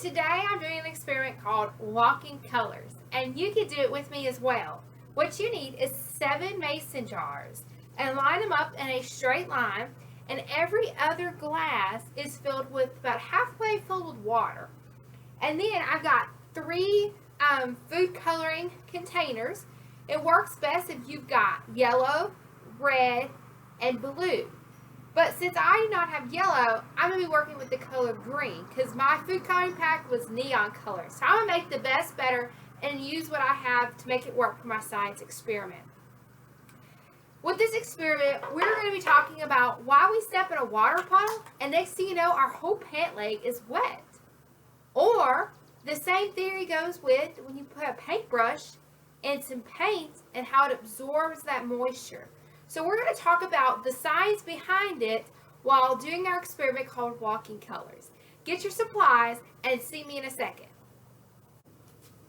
Today I'm doing an experiment called walking colors, and you can do it with me as well. What you need is 7 mason jars and line them up in a straight line, and every other glass is filled with about halfway filled with water. And then I've got 3 food coloring containers. It works best if you've got yellow, red, and blue. But since I do not have yellow, I'm going to be working with the color green because my food coloring pack was neon color. So I'm going to make the best better and use what I have to make it work for my science experiment. With this experiment, we're going to be talking about why we step in a water puddle and next thing you know, our whole pant leg is wet. Or the same theory goes with when you put a paintbrush in some paint and how it absorbs that moisture. So we're going to talk about the science behind it while doing our experiment called walking colors. Get your supplies and see me in a second.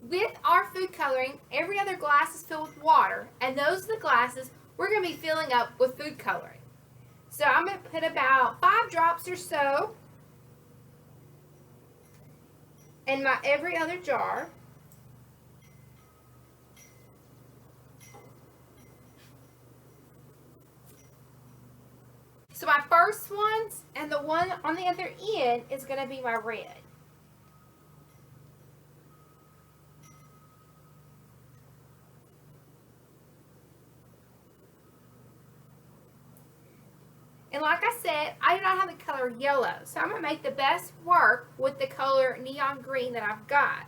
With our food coloring, every other glass is filled with water, and those are the glasses we're going to be filling up with food coloring. So I'm going to put about 5 drops or so in my every other jar. So my first ones and the one on the other end is going to be my red. And like I said, I do not have the color yellow, so I'm going to make the best work with the color neon green that I've got.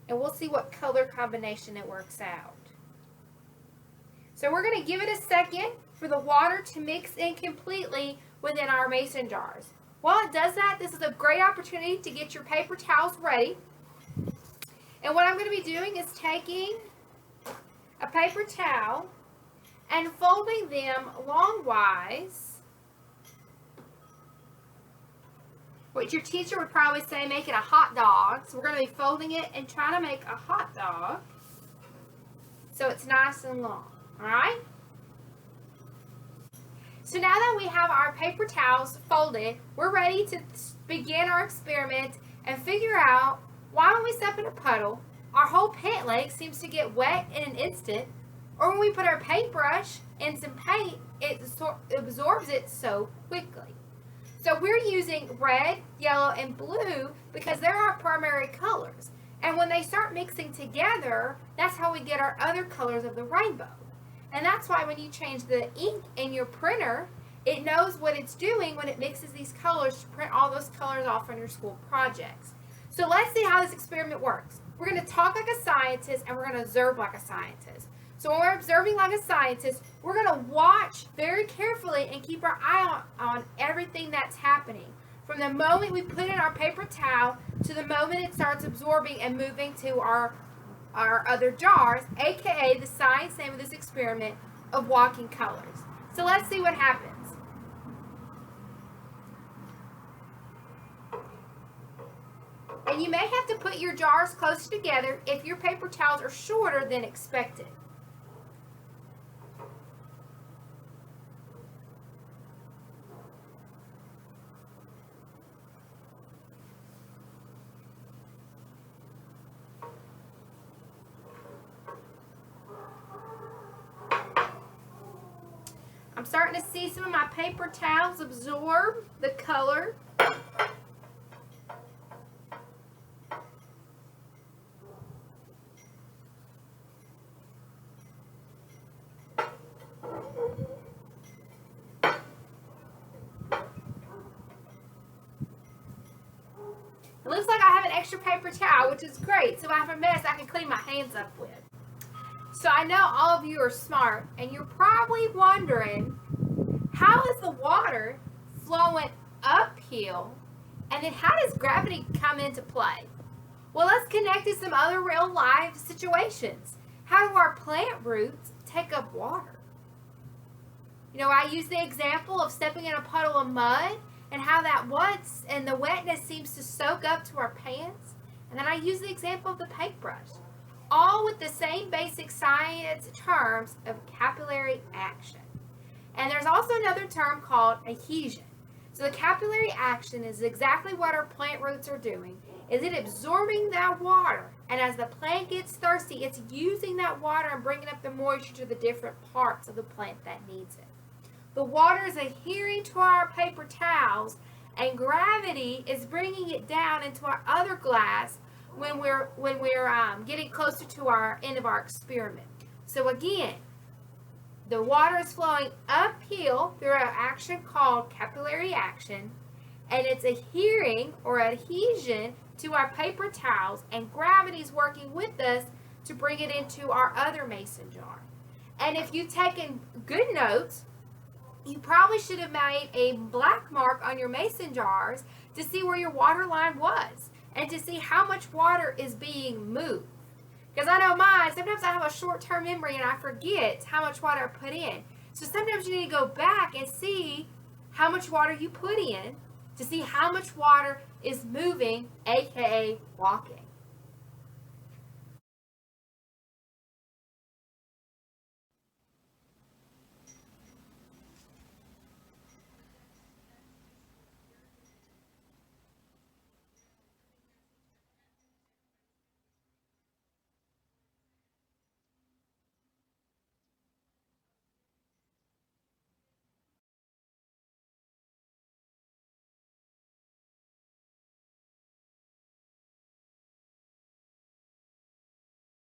And we'll see what color combination it works out. So we're going to give it a second for the water to mix in completely within our mason jars. While it does that, this is a great opportunity to get your paper towels ready. And what I'm going to be doing is taking a paper towel and folding them longwise, which your teacher would probably say make it a hot dog. So we're going to be folding it and trying to make a hot dog so it's nice and long. Alright? So now that we have our paper towels folded, we're ready to begin our experiment and figure out why when we step in a puddle, our whole pant leg seems to get wet in an instant, or when we put our paintbrush in some paint, it absorbs it so quickly. So we're using red, yellow, and blue because they're our primary colors. And when they start mixing together, that's how we get our other colors of the rainbow. And that's why when you change the ink in your printer, it knows what it's doing when it mixes these colors to print all those colors off on your school projects. So let's see how this experiment works. We're going to talk like a scientist and we're going to observe like a scientist. So when we're observing like a scientist, we're going to watch very carefully and keep our eye on everything that's happening. From the moment we put in our paper towel to the moment it starts absorbing and moving to our other jars, aka the science name of this experiment of walking colors. So let's see what happens. And you may have to put your jars closer together if your paper towels are shorter than expected. I'm starting to see some of my paper towels absorb the color. It looks like I have an extra paper towel, which is great. So if I have a mess, I can clean my hands up with. So I know all of you are smart, and you're probably wondering, how is the water flowing uphill, and then how does gravity come into play? Well, let's connect to some other real life situations. How do our plant roots take up water? You know, I use the example of stepping in a puddle of mud and how that the wetness seems to soak up to our pants. And then I use the example of the paintbrush. All with the same basic science terms of capillary action. And there's also another term called adhesion. So the capillary action is exactly what our plant roots are doing. is it absorbing that water, and as the plant gets thirsty, it's using that water and bringing up the moisture to the different parts of the plant that needs it. The water is adhering to our paper towels, and gravity is bringing it down into our other glass when we're getting closer to our end of our experiment. So again, the water is flowing uphill through an action called capillary action, and it's adhering or adhesion to our paper towels, and gravity is working with us to bring it into our other mason jar. And if you've taken good notes, you probably should have made a black mark on your mason jars to see where your water line was and to see how much water is being moved. Because I know mine, sometimes I have a short-term memory and I forget how much water I put in. So sometimes you need to go back and see how much water you put in to see how much water is moving, aka walking.